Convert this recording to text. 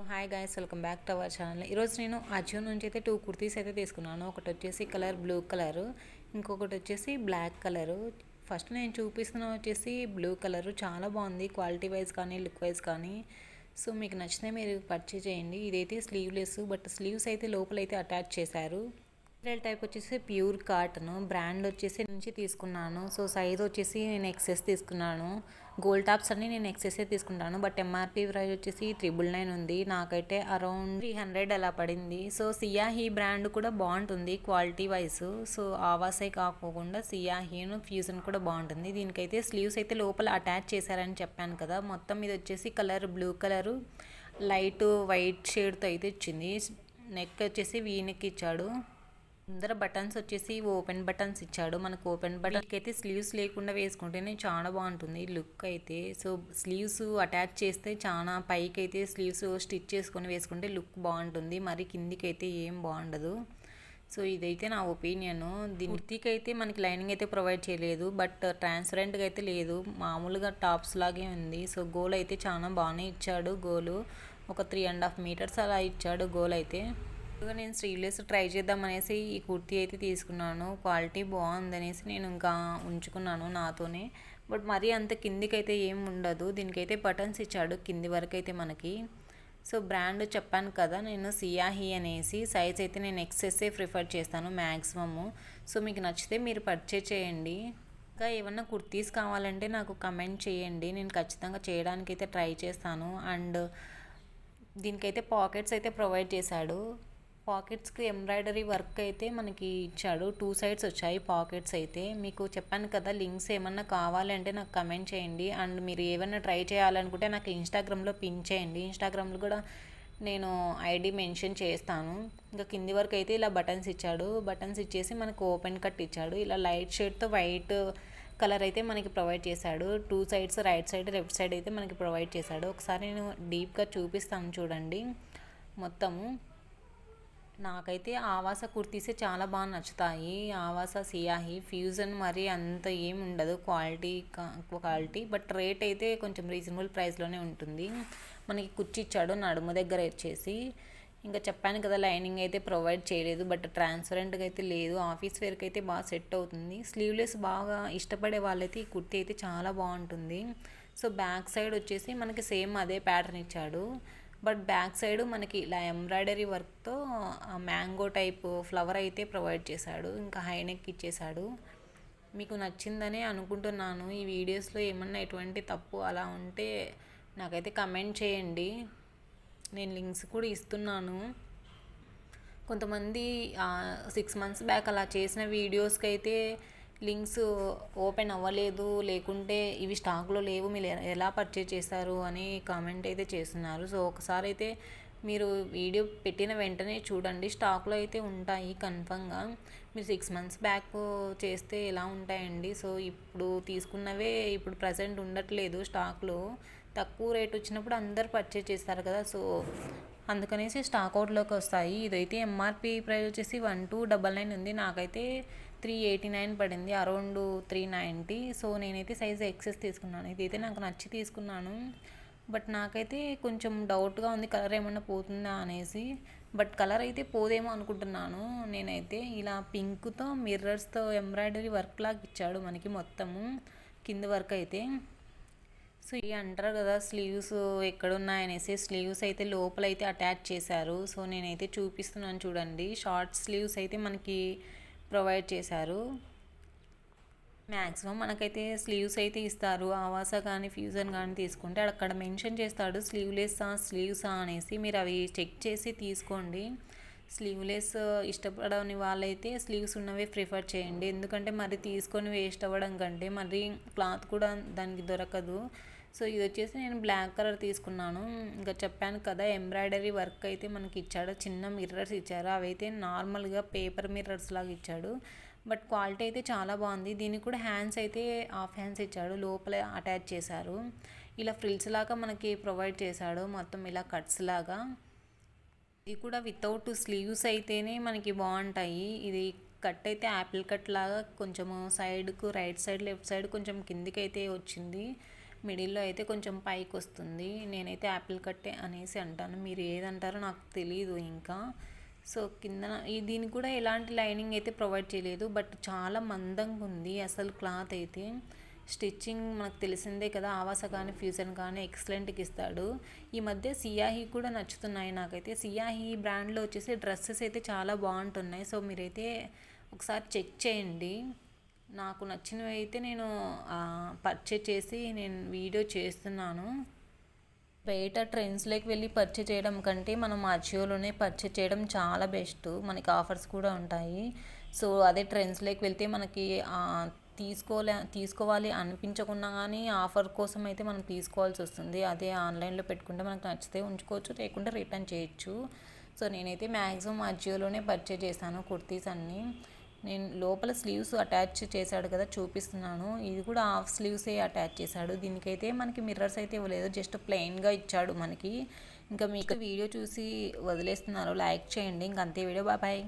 Hi guys, welcome back to our channel. ఈరోజు నేను అజియో నుంచి అయితే 2 కుర్తీస్ అయితే తీసుకున్నాను. ఒకటి వచ్చేసి కలర్ బ్లూ కలరు, ఇంకొకటి వచ్చేసి బ్లాక్ కలరు. ఫస్ట్ నేను చూపిస్తున్న వచ్చేసి బ్లూ కలరు. చాలా బాగుంది క్వాలిటీ వైజ్ కానీ లుక్ వైజ్ కానీ. సో మీకు నచ్చితే మీరు పర్చేజ్ చేయండి. ఇదైతే స్లీవ్లెస్, బట్ స్లీవ్స్ అయితే లోపలైతే అటాచ్ చేశారు. మెటీరియల్ టైప్ వచ్చేసి ప్యూర్ కాటన్. బ్రాండ్ వచ్చేసి నుంచి తీసుకున్నాను. సో సైజ్ వచ్చేసి నేను ఎక్సెస్ తీసుకున్నాను. గోల్డ్ టాప్స్ అన్ని నేను ఎక్సెస్ తీసుకుంటాను, బట్ ఎంఆర్పి ప్రైస్ వచ్చేసి 999 ఉంది. నాకైతే అరౌండ్ 300 అలా పడింది. సో సియాహీ బ్రాండ్ కూడా బాగుంటుంది క్వాలిటీ వైజ్. సో ఆవాసే కాకుండా సియాహీను ఫ్యూజన్ కూడా బాగుంటుంది. దీనికైతే స్లీవ్స్ అయితే లోపల అటాచ్ చేశారని చెప్పాను కదా. మొత్తం ఇది వచ్చేసి colour blue colour, light white షేడ్తో అయితే ఇచ్చింది. నెక్ వచ్చేసి వీ నెక్ ఇచ్చాడు. ముందర బటన్స్ వచ్చేసి ఓపెన్ బటన్స్ ఇచ్చాడు. మనకు ఓపెన్ బటన్కి అయితే స్లీవ్స్ లేకుండా వేసుకుంటేనే చాలా బాగుంటుంది లుక్ అయితే. సో స్లీవ్స్ అటాచ్ చేస్తే చాలా పైకి అయితే స్లీవ్స్ స్టిచ్ చేసుకొని వేసుకుంటే లుక్ బాగుంటుంది, మరి కిందికి అయితే ఏం బాగుండదు. సో ఇదైతే నా ఒపీనియన్. దీని కుర్తీకి అయితే మనకి లైనింగ్ అయితే ప్రొవైడ్ చేయలేదు, బట్ ట్రాన్స్పరెంట్గా అయితే లేదు, మామూలుగా టాప్స్ లాగే ఉంది. సో గోల్ అయితే చాలా బాగానే ఇచ్చాడు. గోలు ఒక 3.5 మీటర్స్ అలా ఇచ్చాడు గోల్ అయితే. నేను స్లీవ్లెస్ ట్రై చేద్దాం అనేసి ఈ కుర్తీ అయితే తీసుకున్నాను. క్వాలిటీ బాగుందనేసి నేను ఇంకా ఉంచుకున్నాను నాతోనే. బట్ మరీ అంత కిందికి అయితే ఏం ఉండదు. దీనికైతే బటన్స్ ఇచ్చాడు కింది వరకు అయితే మనకి. సో బ్రాండ్ చెప్పాను కదా నేను, సియాహీ అనేసి. సైజ్ అయితే నేను ఎక్సెస్సే ప్రిఫర్ చేస్తాను మ్యాక్సిమము. సో మీకు నచ్చితే మీరు పర్చేజ్ చేయండి. ఇంకా ఏమన్నా కుర్తీస్ కావాలంటే నాకు కమెంట్ చేయండి, నేను ఖచ్చితంగా చేయడానికి అయితే ట్రై చేస్తాను. అండ్ దీనికైతే పాకెట్స్ అయితే ప్రొవైడ్ చేశాడు. పాకెట్స్కి ఎంబ్రాయిడరీ వర్క్ అయితే మనకి ఇచ్చాడు. 2 సైడ్స్ వచ్చాయి పాకెట్స్ అయితే. మీకు చెప్పాను కదా, లింక్స్ ఏమన్నా కావాలంటే నాకు కమెంట్ చేయండి. అండ్ మీరు ఏమన్నా ట్రై చేయాలనుకుంటే నాకు ఇన్స్టాగ్రామ్లో పిన్ చేయండి. ఇన్స్టాగ్రామ్లో కూడా నేను ఐడి మెన్షన్ చేస్తాను. ఇంకా కింది వరకు అయితే ఇలా బటన్స్ ఇచ్చాడు. బటన్స్ ఇచ్చేసి మనకు ఓపెన్ కట్ ఇచ్చాడు. ఇలా లైట్ షేడ్తో వైట్ కలర్ అయితే మనకి ప్రొవైడ్ చేశాడు. 2 sides, right side left side అయితే మనకి ప్రొవైడ్ చేశాడు. ఒకసారి నేను డీప్గా చూపిస్తాను చూడండి మొత్తము. నాకైతే ఆవాస కుర్తీసే చాలా బాగా నచ్చుతాయి. ఆవాస, సియాహీ, ఫ్యూజన్ మరి అంత ఏమి ఉండదు క్వాలిటీ, బట్ రేట్ అయితే కొంచెం రీజనబుల్ ప్రైస్లోనే ఉంటుంది. మనకి కుర్చీ ఇచ్చాడు నడుము దగ్గర వచ్చేసి. ఇంకా చెప్పాను కదా, లైనింగ్ అయితే ప్రొవైడ్ చేయలేదు, బట్ ట్రాన్స్పరెంట్గా అయితే లేదు. ఆఫీస్ వేర్కి అయితే బాగా సెట్ అవుతుంది. స్లీవ్లెస్ బాగా ఇష్టపడే వాళ్ళైతే ఈ కుర్తీ అయితే చాలా బాగుంటుంది. సో బ్యాక్ సైడ్ వచ్చేసి మనకి సేమ్ అదే ప్యాటర్న్ ఇచ్చాడు, బట్ బ్యాక్ సైడ్ మనకి ఇలా ఎంబ్రాయిడరీ వర్క్తో మ్యాంగో టైప్ ఫ్లవర్ అయితే ప్రొవైడ్ చేశాడు. ఇంకా హై నెక్ ఇచ్చేశాడు. మీకు నచ్చిందని అనుకుంటున్నాను. ఈ వీడియోస్లో ఏమన్నా ఎటువంటి తప్పు అలా ఉంటే నాకైతే కమెంట్ చేయండి, నేను లింక్స్ కూడా ఇస్తున్నాను. కొంతమంది 6 మంత్స్ బ్యాక్ అలా చేసిన వీడియోస్కి అయితే లింక్స్ ఓపెన్ అవ్వలేదు, లేకుంటే ఇవి స్టాక్లో లేవు, మీరు ఎలా పర్చేజ్ చేస్తారు అని కామెంట్ అయితే చేస్తున్నారు. సో ఒకసారి అయితే మీరు వీడియో పెట్టిన వెంటనే చూడండి, స్టాక్లో అయితే ఉంటాయి కన్ఫర్మ్గా. మీరు 6 మంత్స్ బ్యాక్ చేస్తే ఎలా ఉంటాయండి. సో ఇప్పుడు తీసుకున్నవే ఇప్పుడు ప్రజెంట్ ఉండట్లేదు స్టాక్లో. తక్కువ రేట్ వచ్చినప్పుడు అందరు పర్చేజ్ చేస్తారు కదా, సో అందుకనేసి స్టాక్ అవుట్లోకి వస్తాయి. ఇదైతే ఎంఆర్పి ప్రైస్ వచ్చేసి 1299 ఉంది. నాకైతే 389 పడింది, అరౌండ్ 390. సో నేనైతే సైజ్ ఎక్సెస్ తీసుకున్నాను. ఇదైతే నాకు నచ్చి తీసుకున్నాను, బట్ నాకైతే కొంచెం డౌట్గా ఉంది కలర్ ఏమన్నా పోతుందా అనేసి. బట్ కలర్ అయితే పోదేమో అనుకుంటున్నాను నేనైతే. ఇలా పింక్తో మిర్రర్స్తో ఎంబ్రాయిడరీ వర్క్ లాగా ఇచ్చాడు మనకి మొత్తము కింద వరకు అయితే. సో ఇవి అంటారు కదా స్లీవ్స్ ఎక్కడున్నాయనేసి, స్లీవ్స్ అయితే లోపలైతే అటాచ్ చేశారు. సో నేనైతే చూపిస్తున్నాను చూడండి. షార్ట్ స్లీవ్స్ అయితే మనకి ప్రొవైడ్ చేశారు. మ్యాక్సిమం మనకైతే స్లీవ్స్ అయితే ఇస్తారు. ఆవాస కానీ ఫ్యూజన్ కానీ తీసుకుంటే అక్కడ మెన్షన్ చేస్తాడు స్లీవ్సా అనేసి. మీరు అవి చెక్ చేసి తీసుకోండి. స్లీవ్లెస్ ఇష్టపడని వాళ్ళైతే స్లీవ్స్ ఉన్నవే ప్రిఫర్ చేయండి, ఎందుకంటే మరి తీసుకొని వేస్ట్ అవ్వడం కంటే మరి క్లాత్ కూడా దానికి దొరకదు. సో ఇది వచ్చేసి నేను బ్లాక్ కలర్ తీసుకున్నాను. ఇంకా చెప్పాను కదా, ఎంబ్రాయిడరీ వర్క్ అయితే మనకి ఇచ్చాడు. చిన్న మిర్రర్స్ ఇచ్చారు, అవైతే నార్మల్గా పేపర్ మిర్రర్స్ లాగా ఇచ్చాడు, బట్ క్వాలిటీ అయితే చాలా బాగుంది. దీనికి కూడా హ్యాండ్స్ అయితే హాఫ్ హ్యాండ్స్ ఇచ్చాడు, లోపల అటాచ్ చేశారు. ఇలా ఫ్రిల్స్ లాగా మనకి ప్రొవైడ్ చేశాడు, మొత్తం ఇలా కట్స్ లాగా. ఇది కూడా వితౌట్ స్లీవ్స్ అయితేనే మనకి బాగుంటాయి. ఇది కట్ అయితే యాపిల్ కట్ లాగా కొంచెము సైడ్కు రైట్ సైడ్ లెఫ్ట్ సైడ్ కొంచెం కిందికి అయితే వచ్చింది. మిడిల్లో అయితే కొంచెం పైకి వస్తుంది. నేనైతే యాపిల్ కట్టే అనేసి అంటాను, మీరు ఏదంటారో నాకు తెలీదు ఇంకా. సో కిందన దీనికి కూడా ఎలాంటి లైనింగ్ అయితే ప్రొవైడ్ చేయలేదు, బట్ చాలా మందంగా ఉంది అసలు క్లాత్ అయితే. స్టిచ్చింగ్ మనకు తెలిసిందే కదా, ఆవాస కానీ ఫ్యూజన్ కానీ ఎక్సలెంట్గా ఇస్తాడు. ఈ మధ్య సియాహి కూడా నచ్చుతున్నాయి నాకైతే. సియాహి బ్రాండ్లో వచ్చేసి డ్రెస్సెస్ అయితే చాలా బాగుంటున్నాయి. సో మీరైతే ఒకసారి చెక్ చేయండి. నాకు నచ్చినవి అయితే నేను పర్చేజ్ చేసి నేను వీడియో చేస్తున్నాను. బయట ట్రెండ్స్లోకి వెళ్ళి పర్చేజ్ చేయడం కంటే మనం అజియోలోనే పర్చేజ్ చేయడం చాలా బెస్ట్. మనకి ఆఫర్స్ కూడా ఉంటాయి. సో అదే ట్రెండ్స్లోకి వెళ్తే మనకి తీసుకోవాలి అనిపించకుండా కానీ ఆఫర్ కోసం అయితే మనం తీసుకోవాల్సి వస్తుంది. అదే ఆన్లైన్లో పెట్టుకుంటే మనకు నచ్చితే ఉంచుకోవచ్చు, లేకుంటే రిటర్న్ చేయొచ్చు. సో నేనైతే మ్యాక్సిమం అజియోలోనే పర్చేజ్ చేశాను కుర్తీస్ అన్నీ. నేను లోపల స్లీవ్స్ అటాచ్ చేశాడు కదా, చూపిస్తున్నాను. ఇది కూడా హాఫ్ స్లీవ్సే అటాచ్ చేశాడు. దీనికైతే మనకి మిర్రర్స్ అయితే ఇవ్వలేదు, జస్ట్ ప్లెయిన్గా ఇచ్చాడు మనకి. ఇంకా మీకు వీడియో చూసి వదిలేస్తున్నారు, లైక్ చేయండి. ఇంక అంతే వీడియో. బాయ్.